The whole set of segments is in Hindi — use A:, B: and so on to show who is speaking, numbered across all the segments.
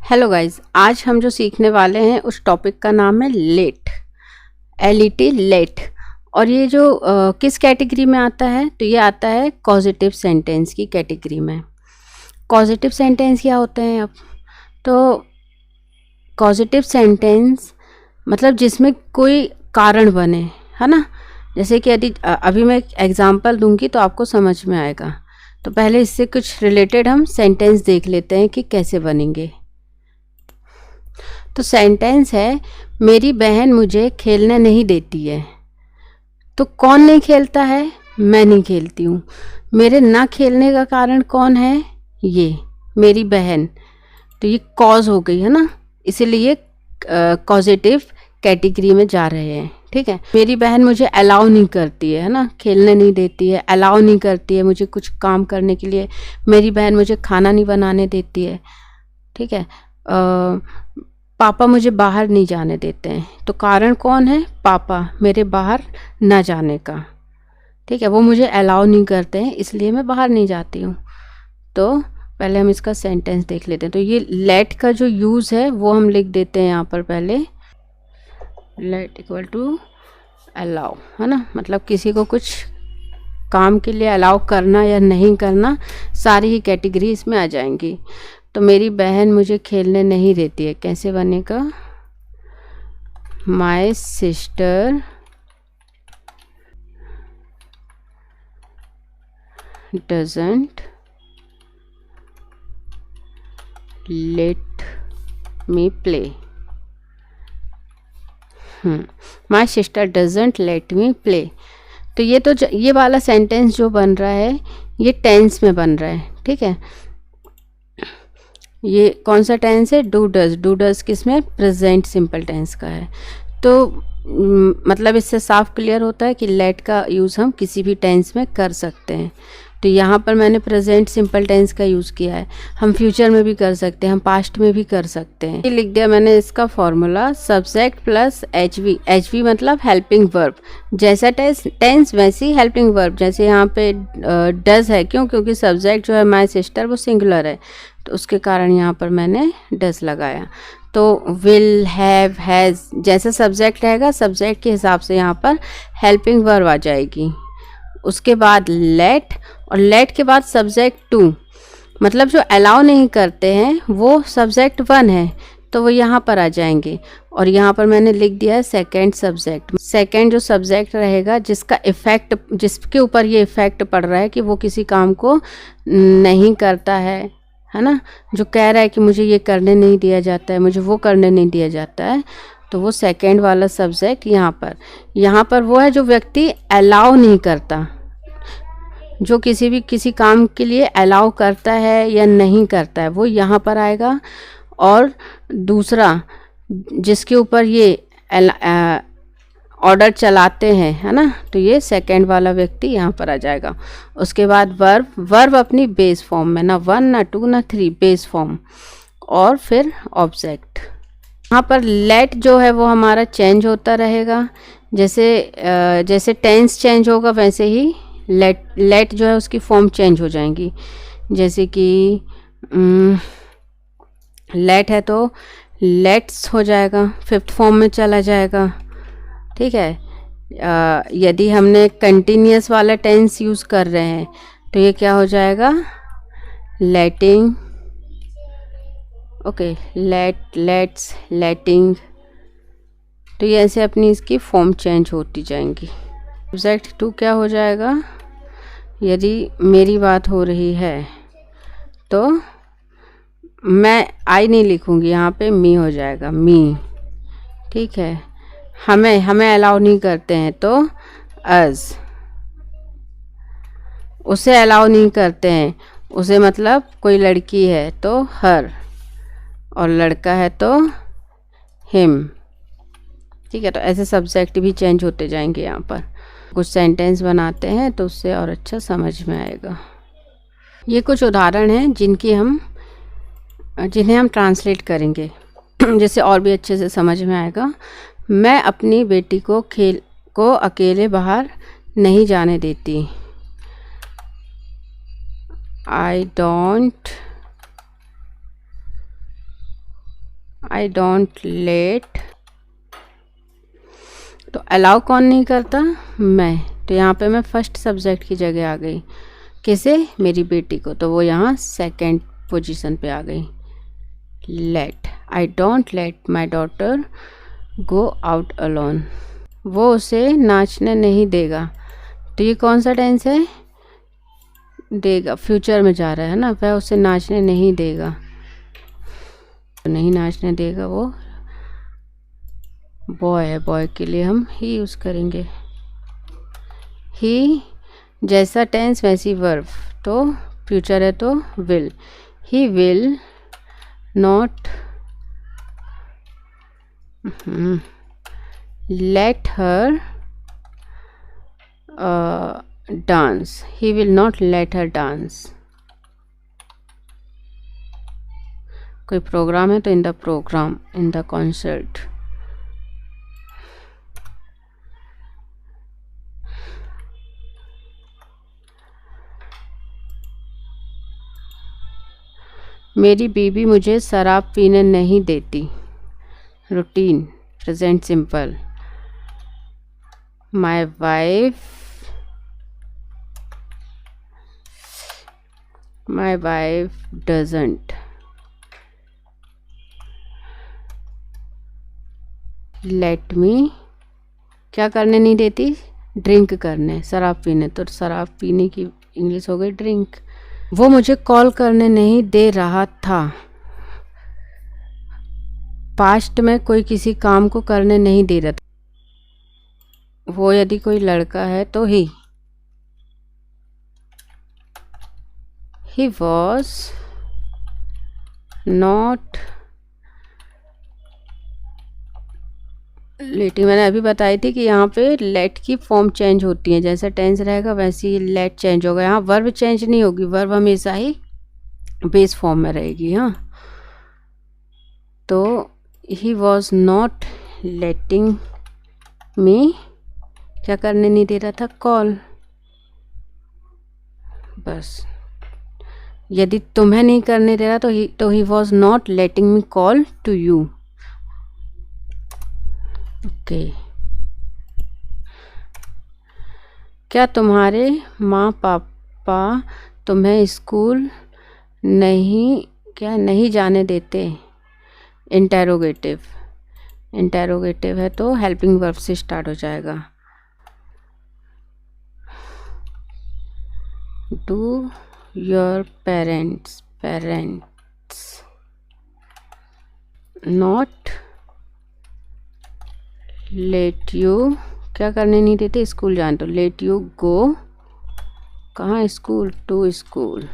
A: हेलो गाइस, आज हम जो सीखने वाले हैं उस टॉपिक का नाम है लेट, LET लेट। और ये जो किस कैटेगरी में आता है, तो ये आता है कॉजेटिव सेंटेंस की कैटेगरी में। कॉजेटिव सेंटेंस क्या होते हैं? अब तो कॉजेटिव सेंटेंस मतलब जिसमें कोई कारण बने, है ना। जैसे कि यदि अभी मैं एक एग्जांपल दूंगी तो आपको समझ में आएगा। तो पहले इससे कुछ रिलेटेड हम सेंटेंस देख लेते हैं कि कैसे बनेंगे। तो सेंटेंस है, मेरी बहन मुझे खेलने नहीं देती है। तो कौन नहीं खेलता है? मैं नहीं खेलती हूँ। मेरे ना खेलने का कारण कौन है? ये मेरी बहन। तो ये कॉज हो गई, है ना, इसीलिए कॉजेटिव कैटेगरी में जा रहे हैं। ठीक है, मेरी बहन मुझे अलाउ नहीं करती है ना, खेलने नहीं देती है, अलाउ नहीं करती है मुझे कुछ काम करने के लिए। मेरी बहन मुझे खाना नहीं बनाने देती है। ठीक है, पापा मुझे बाहर नहीं जाने देते हैं। तो कारण कौन है? पापा, मेरे बाहर ना जाने का। ठीक है, वो मुझे अलाउ नहीं करते हैं इसलिए मैं बाहर नहीं जाती हूँ। तो पहले हम इसका सेंटेंस देख लेते हैं। तो ये लेट का जो यूज़ है वो हम लिख देते हैं यहाँ पर पहले। लेट इक्वल टू अलाउ, है ना, मतलब किसी को कुछ काम के लिए अलाउ करना या नहीं करना, सारी ही कैटेगरी इसमें आ जाएंगी। तो मेरी बहन मुझे खेलने नहीं देती है, कैसे बनेगा? My sister doesn't let me play. My sister doesn't let me play. तो ये वाला सेंटेंस जो बन रहा है ये टेंस में बन रहा है। ठीक है, ये कौन सा टेंस है? Do does. डू डज किस में? प्रेजेंट सिंपल टेंस का है। तो मतलब इससे साफ क्लियर होता है कि लेट का यूज़ हम किसी भी टेंस में कर सकते हैं। तो यहाँ पर मैंने प्रेजेंट सिंपल टेंस का यूज़ किया है। हम फ्यूचर में भी कर सकते हैं, हम पास्ट में भी कर सकते हैं। ये लिख दिया मैंने इसका formula, subject plus HV। HV मतलब हेल्पिंग वर्ब, जैसा टेंस वैसी हेल्पिंग वर्ब। जैसे यहाँ पे डज है, क्यों? क्योंकि सब्जेक्ट जो है माई सिस्टर वो सिंगुलर है, तो उसके कारण यहाँ पर मैंने डज लगाया। तो विल, हैव, हैज़ जैसा सब्जेक्ट रहेगा सब्जेक्ट के हिसाब से यहाँ पर हेल्पिंग वर्ब आ जाएगी। उसके बाद लेट, और लेट के बाद सब्जेक्ट टू, मतलब जो अलाउ नहीं करते हैं वो सब्जेक्ट 1 है, तो वो यहाँ पर आ जाएंगे। और यहाँ पर मैंने लिख दिया है सेकंड सब्जेक्ट। सेकंड जो सब्जेक्ट रहेगा जिसका इफ़ेक्ट, जिसके ऊपर ये इफ़ेक्ट पड़ रहा है कि वो किसी काम को नहीं करता है ना, जो कह रहा है कि मुझे ये करने नहीं दिया जाता है, मुझे वो करने नहीं दिया जाता है, तो वो सेकंड वाला सब्जेक्ट यहाँ पर वो है जो व्यक्ति अलाउ नहीं करता, जो किसी काम के लिए अलाउ करता है या नहीं करता है, वो यहाँ पर आएगा। और दूसरा जिसके ऊपर ये ऑर्डर चलाते हैं, है ना, तो ये सेकंड वाला व्यक्ति यहाँ पर आ जाएगा। उसके बाद वर्ब अपनी बेस फॉर्म में, ना 1 ना 2 ना 3, बेस फॉर्म, और फिर ऑब्जेक्ट। यहाँ पर लेट जो है वो हमारा चेंज होता रहेगा, जैसे टेंस चेंज होगा वैसे ही लेट जो है उसकी फॉर्म चेंज हो जाएंगी। जैसे कि लेट है तो लेट्स हो जाएगा, 5th फॉर्म में चला जाएगा। ठीक है, यदि हमने कंटिन्यूअस वाला टेंस यूज़ कर रहे हैं तो ये क्या हो जाएगा? लेटिंग, ओके, लेट्स, लेटिंग। तो ये ऐसे अपनी इसकी फॉर्म चेंज होती जाएंगी। सब्जेक्ट 2 क्या हो जाएगा? यदि मेरी बात हो रही है तो मैं आई नहीं लिखूंगी, यहाँ पे मी हो जाएगा, मी। ठीक है, हमें अलाउ नहीं करते हैं तो अस, उसे अलाउ नहीं करते हैं, उसे मतलब कोई लड़की है तो हर, और लड़का है तो हिम। ठीक है, तो ऐसे सब्जेक्ट भी चेंज होते जाएंगे। यहाँ पर कुछ सेंटेंस बनाते हैं तो उससे और अच्छा समझ में आएगा। ये कुछ उदाहरण हैं जिन्हें हम ट्रांसलेट करेंगे जिससे और भी अच्छे से समझ में आएगा। मैं अपनी बेटी को अकेले बाहर नहीं जाने देती। I don't I don't late, तो अलाउ कौन नहीं करता, मैं, तो यहाँ पे मैं फर्स्ट सब्जेक्ट की जगह आ गई, किसे, मेरी बेटी को, तो वो यहाँ सेकंड पोजीशन पे आ गई। Let, I don't let my daughter go out alone, वो उसे नाचने नहीं देगा, तो ये कौन सा टेंस है, देगा, फ्यूचर में जा रहा है ना, वह उसे नाचने नहीं देगा, तो नहीं नाचने देगा, वो बॉय है, बॉय के लिए हम ही यूज़ करेंगे। ही जैसा टेंस वैसी वर्ब, तो फ्यूचर है तो will, he will not let her dance, he will not let her dance, कोई प्रोग्राम है तो in the program, in the concert. मेरी बीवी मुझे शराब पीने नहीं देती, routine present simple, my wife doesn't let me, क्या करने नहीं देती, ड्रिंक करने, शराब पीने, तो शराब पीने की इंग्लिश हो गई ड्रिंक। वो मुझे कॉल करने नहीं दे रहा था, पास्ट में कोई किसी काम को करने नहीं दे रहा था, वो यदि कोई लड़का है तो ही वॉज नॉट लेटिंग, मैंने अभी बताई थी कि यहाँ पे लेट की फॉर्म चेंज होती है, जैसा टेंस रहेगा वैसे ही लेट चेंज होगा, यहाँ वर्ब चेंज नहीं होगी, वर्ब हमेशा ही बेस फॉर्म में रहेगी। हाँ, तो ही वॉज नॉट लेटिंग मी, क्या करने नहीं दे रहा था, कॉल, बस, यदि तुम्हें नहीं करने दे रहा तो ही was not letting me call to you. Okay, क्या तुम्हारे माँ पापा तुम्हें स्कूल नहीं जाने देते, इंटेरोगेटिव, इंटेरोगेटिव है तो हेल्पिंग वर्ब से स्टार्ट हो जाएगा। Do your parents not let you, क्या करने नहीं देते, स्कूल जाने, तो लेट यू गो, कहाँ, school, to school,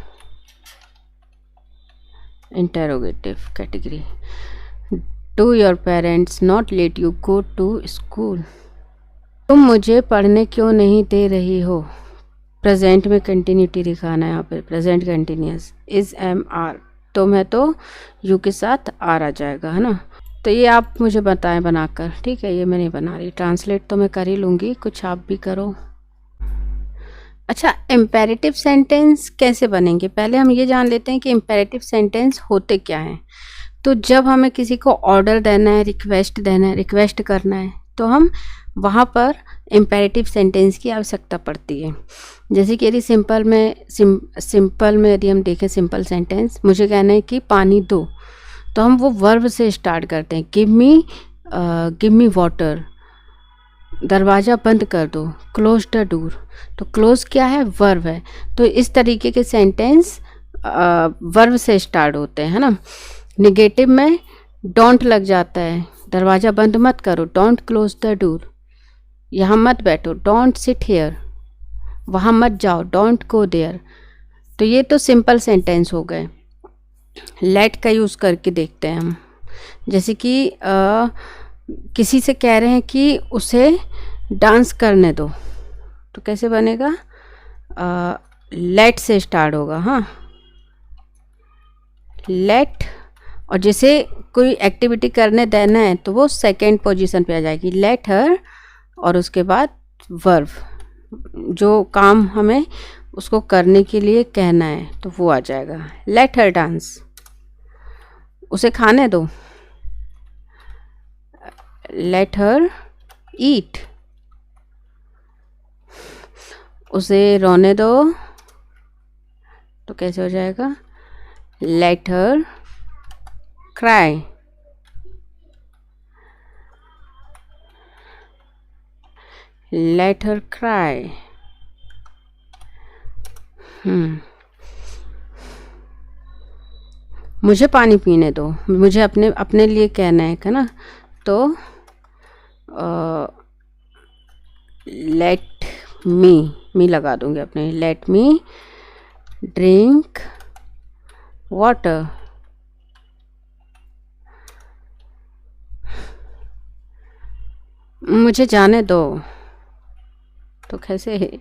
A: interrogative category. Do your parents not let you go to school, तुम मुझे पढ़ने क्यों नहीं दे रही हो, प्रेजेंट में कंटिन्यूटी दिखाना है यहाँ पे, present continuous, is am are, तुम है तो यू के साथ आर आ जाएगा, है ना। तो ये आप मुझे बताएं बनाकर, ठीक है, ये मैं नहीं बना रही, ट्रांसलेट तो मैं कर ही लूँगी, कुछ आप भी करो। अच्छा, इम्पेरेटिव सेंटेंस कैसे बनेंगे, पहले हम ये जान लेते हैं कि इम्पेरेटिव सेंटेंस होते क्या हैं। तो जब हमें किसी को ऑर्डर देना है, रिक्वेस्ट देना है, रिक्वेस्ट करना है, तो हम वहाँ पर इम्पेरेटिव सेंटेंस की आवश्यकता पड़ती है। जैसे कि यदि सिंपल में यदि हम देखें सिंपल सेंटेंस, मुझे कहना है कि पानी दो, तो हम वो वर्ब से स्टार्ट करते हैं, गिव मी वाटर, दरवाज़ा बंद कर दो, क्लोज द डोर, तो क्लोज क्या है, वर्ब है, तो इस तरीके के सेंटेंस वर्ब से स्टार्ट होते हैं, है ना। निगेटिव में डोंट लग जाता है, दरवाज़ा बंद मत करो, डोंट क्लोज द डोर, यहाँ मत बैठो, डोंट सिट हेयर, वहाँ मत जाओ, डोंट गो देयर। तो ये तो सिंपल सेंटेंस हो गए। लेट का यूज़ करके देखते हैं हम, जैसे कि किसी से कह रहे हैं कि उसे डांस करने दो, तो कैसे बनेगा, लेट से स्टार्ट होगा। हाँ, लेट, और जैसे कोई एक्टिविटी करने देना है तो वो सेकेंड पोजीशन पे आ जाएगी, लेट हर, और उसके बाद वर्ब, जो काम हमें उसको करने के लिए कहना है तो वो आ जाएगा, लेट हर डांस, उसे खाने दो, लेट हर ईट, उसे रोने दो, तो कैसे हो जाएगा? Let her cry, let her cry. मुझे पानी पीने दो, मुझे अपने अपने लिए कहना है ना, तो लेट मी लगा दूंगी अपने, लेट मी ड्रिंक वाटर, मुझे जाने दो, तो कैसे है?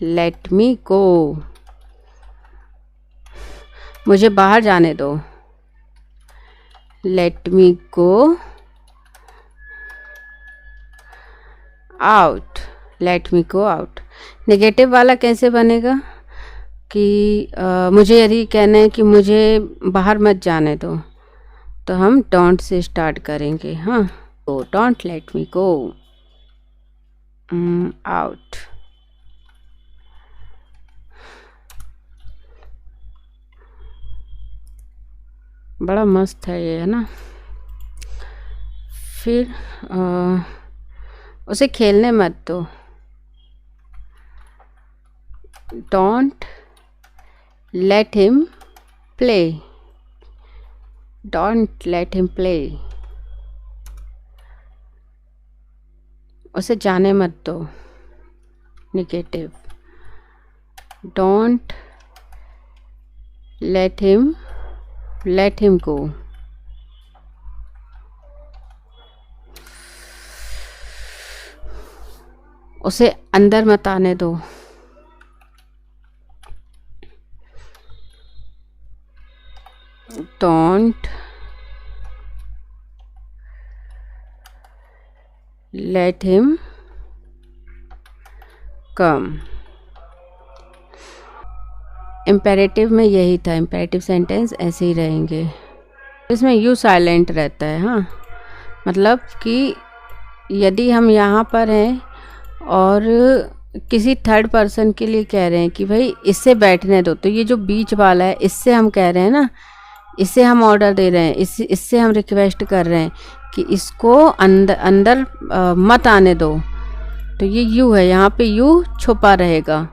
A: लेट मी गो, मुझे बाहर जाने दो, let me go out, let me go out. Negative वाला कैसे बनेगा कि मुझे यदि कहना है कि मुझे बाहर मत जाने दो, तो हम डोंट से स्टार्ट करेंगे। हाँ, तो don't let me go out. बड़ा मस्त है ये, है ना। फिर उसे खेलने मत दो, don't let him play, don't let him play, उसे जाने मत दो, negative, don't let him go, उसे अंदर मत आने दो, don't let him come. Imperative में यही था, इम्पेरेटिव सेंटेंस ऐसे ही रहेंगे, इसमें यू साइलेंट रहता है। हाँ, मतलब कि यदि हम यहाँ पर हैं और किसी थर्ड पर्सन के लिए कह रहे हैं कि भाई इससे बैठने दो, तो ये जो बीच वाला है इससे हम कह रहे हैं ना, इससे हम ऑर्डर दे रहे हैं, इससे हम रिक्वेस्ट कर रहे हैं कि इसको अंदर मत आने दो, तो ये यू है, यहाँ पे यू छुपा रहेगा।